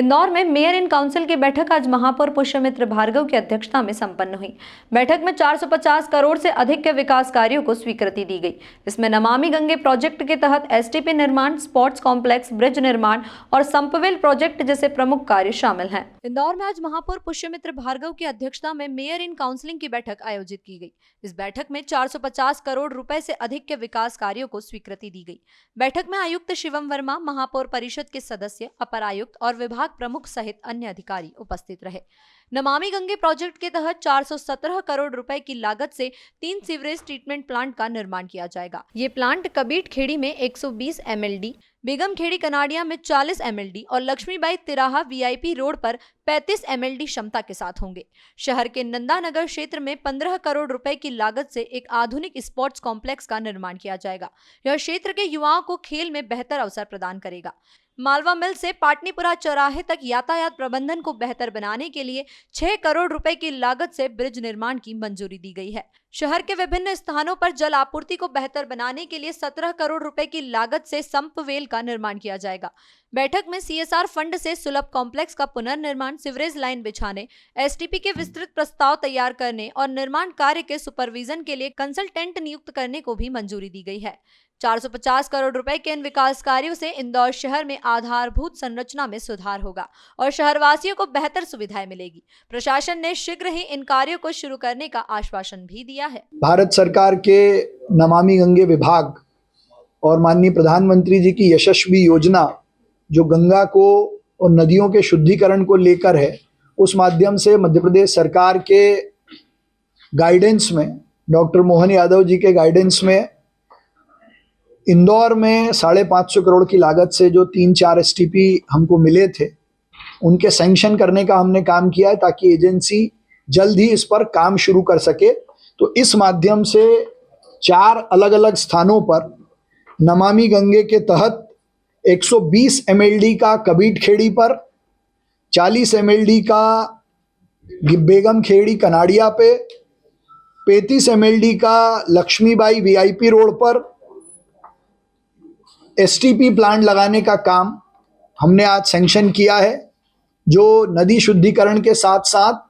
इंदौर में mayor in council की बैठक आज महापौर पुष्यमित्र भार्गव की अध्यक्षता में संपन्न हुई। बैठक में 450 करोड़ से अधिक के विकास कार्यों को स्वीकृति दी गई। इसमें नमामि गंगे प्रोजेक्ट के तहत एसटीपी निर्माण, स्पोर्ट्स कॉम्प्लेक्स, ब्रिज निर्माण और संपवेल प्रोजेक्ट जैसे प्रमुख कार्य शामिल हैं। इंदौर में आज महापौर पुष्यमित्र भार्गव की अध्यक्षता में मेयर इन काउंसिलिंग की बैठक आयोजित की गई। इस बैठक में 450 करोड़ रुपए से अधिक के विकास कार्यों को स्वीकृति दी गई। बैठक में आयुक्त शिवम वर्मा, महापौर परिषद के सदस्य, अपर आयुक्त और विभाग प्रमुख सहित अन्य अधिकारी उपस्थित रहे। नमामि गंगे प्रोजेक्ट के तहत 417 करोड़ रुपए की लागत से 3 सीवरेज ट्रीटमेंट प्लांट का निर्माण किया जाएगा। ये प्लांट कबीट खेड़ी में 120 MLD, बेगम खेड़ी कनाड़िया में 40 MLD और लक्ष्मीबाई तिराहा VIP रोड पर 35 MLD क्षमता के साथ होंगे। शहर के नंदानगर क्षेत्र में 15 करोड़ रुपए की लागत से एक आधुनिक स्पोर्ट्स कॉम्प्लेक्स का निर्माण किया जाएगा। यह क्षेत्र के युवाओं को खेल में बेहतर अवसर प्रदान करेगा। मालवा मिल से पाटनीपुरा चौराहे तक यातायात प्रबंधन को बेहतर बनाने के लिए 6 करोड़ रुपए की लागत से ब्रिज निर्माण की मंजूरी दी गई है। शहर के विभिन्न स्थानों पर जल आपूर्ति को बेहतर बनाने के लिए 17 करोड़ रुपए की लागत से संपवेल का निर्माण किया जाएगा। बैठक में CSR फंड से सुलभ कॉम्प्लेक्स का पुनर्निर्माण, सीवरेज लाइन बिछाने, STP के विस्तृत प्रस्ताव तैयार करने और निर्माण कार्य के सुपरविजन के लिए कंसल्टेंट नियुक्त करने को भी मंजूरी दी गई है। 450 करोड़ रुपए के इन विकास कार्यों से इंदौर शहर में आधारभूत संरचना में सुधार होगा और शहरवासियों को बेहतर सुविधाएं मिलेगी। प्रशासन ने शीघ्र ही इन कार्यों को शुरू करने का आश्वासन भी दिया है। भारत सरकार के नमामि गंगे विभाग और माननीय प्रधानमंत्री जी की यशस्वी योजना जो गंगा को और नदियों के शुद्धिकरण को लेकर है, उस माध्यम से मध्य प्रदेश सरकार के गाइडेंस में, डॉक्टर मोहन यादव जी के गाइडेंस में इंदौर में 550 करोड़ की लागत से जो 3-4 STP हमको मिले थे, उनके सैंक्शन करने का हमने काम किया है ताकि एजेंसी जल्द ही इस पर काम शुरू कर सके। तो इस माध्यम से 4 अलग अलग स्थानों पर नमामि गंगे के तहत 120 MLD का कबीट खेड़ी पर, 40 MLD का बेगम खेड़ी कनाड़िया पे, 35 MLD का लक्ष्मीबाई VIP रोड पर STP प्लांट लगाने का काम हमने आज सैंक्शन किया है, जो नदी शुद्धिकरण के साथ साथ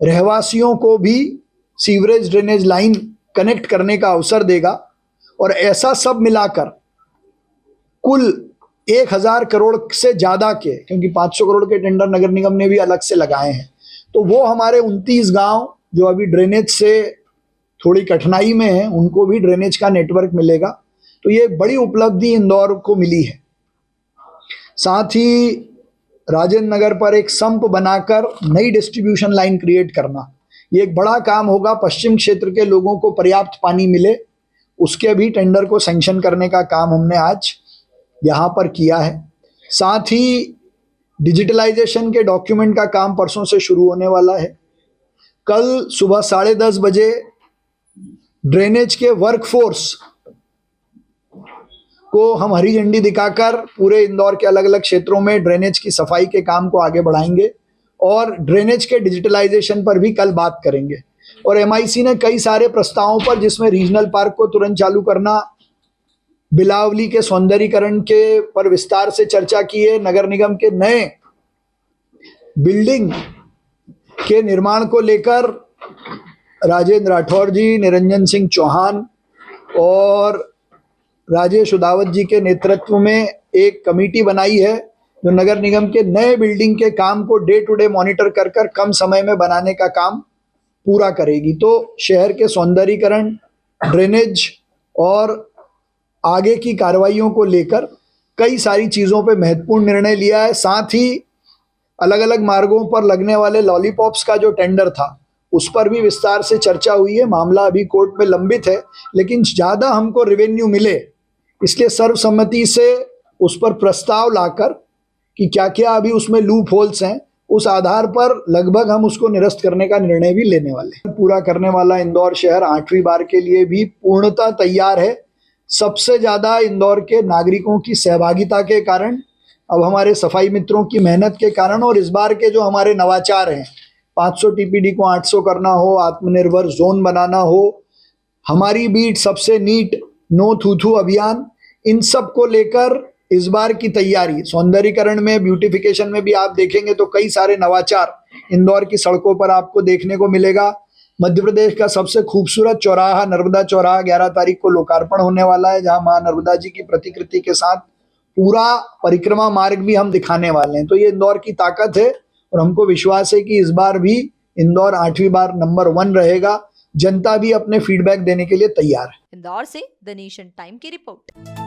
रहवासियों को भी सीवरेज ड्रेनेज लाइन कनेक्ट करने का अवसर देगा। और ऐसा सब मिलाकर कुल 1000 करोड़ से ज़्यादा के, क्योंकि 500 करोड़ के टेंडर नगर निगम ने भी अलग से लगाए हैं, तो वो हमारे 29 गांव जो अभी ड्रेनेज से थोड़ी कठिनाई में हैं, उनको भी ड्रेनेज का नेटवर्क मिलेगा। तो ये बड़ी उपलब्धि इंदौर को मिली है। साथ ही राजेंद्र नगर पर एक संप बनाकर नई डिस्ट्रीब्यूशन लाइन क्रिएट करना, ये एक बड़ा काम होगा। पश्चिम क्षेत्र के लोगों को पर्याप्त पानी मिले, उसके भी टेंडर को सैंक्शन करने का काम हमने आज यहाँ पर किया है। साथ ही डिजिटलाइजेशन के डॉक्यूमेंट का काम परसों से शुरू होने वाला है। कल सुबह 10:30 बजे ड्रेनेज के वर्कफोर्स को हम हरी झंडी दिखाकर पूरे इंदौर के अलग अलग क्षेत्रों में ड्रेनेज की सफाई के काम को आगे बढ़ाएंगे और ड्रेनेज के डिजिटलाइजेशन पर भी कल बात करेंगे। और MIC ने कई सारे प्रस्तावों पर, जिसमें रीजनल पार्क को तुरंत चालू करना, बिलावली के सौंदर्यीकरण के पर विस्तार से चर्चा की है, नगर निगम के नए बिल्डिंग के निर्माण को लेकर राजेंद्र राठौर जी, निरंजन सिंह चौहान और राजेश उदावत जी के नेतृत्व में एक कमेटी बनाई है जो नगर निगम के नए बिल्डिंग के काम को डे टू डे मॉनिटर कर कर कम समय में बनाने का काम पूरा करेगी। तो शहर के सौंदर्यीकरण, ड्रेनेज और आगे की कार्रवाइयों को लेकर कई सारी चीज़ों पे महत्वपूर्ण निर्णय लिया है। साथ ही अलग अलग मार्गों पर लगने वाले लॉलीपॉप्स का जो टेंडर था, उस पर भी विस्तार से चर्चा हुई है। मामला अभी कोर्ट में लंबित है, लेकिन ज़्यादा हमको रेवेन्यू मिले, इसलिए सर्वसम्मति से उस पर प्रस्ताव लाकर कि क्या क्या अभी उसमें लूप होल्स हैं, उस आधार पर लगभग हम उसको निरस्त करने का निर्णय भी लेने वाले हैं। पूरा करने वाला इंदौर शहर 8वीं बार के लिए भी पूर्णतः तैयार है। सबसे ज़्यादा इंदौर के नागरिकों की सहभागिता के कारण, अब हमारे सफाई मित्रों की मेहनत के कारण और इस बार के जो हमारे नवाचार हैं, 500 TPD को 800 करना हो, आत्मनिर्भर जोन बनाना हो, हमारी बीट सबसे नीट, नो थू थू अभियान, इन सब को लेकर इस बार की तैयारी सौंदर्यीकरण में, ब्यूटिफिकेशन में भी आप देखेंगे तो कई सारे नवाचार इंदौर की सड़कों पर आपको देखने को मिलेगा। मध्य प्रदेश का सबसे खूबसूरत चौराहा नर्मदा चौराहा 11 तारीख को लोकार्पण होने वाला है, जहां मां नर्मदा जी की प्रतिकृति के साथ पूरा परिक्रमा मार्ग भी हम दिखाने वाले हैं। तो ये इंदौर की ताकत है और हमको विश्वास है कि इस बार भी इंदौर 8वीं बार नंबर 1 रहेगा। जनता भी अपने फीडबैक देने के लिए तैयार है। इंदौर से द नेशन टाइम की रिपोर्ट।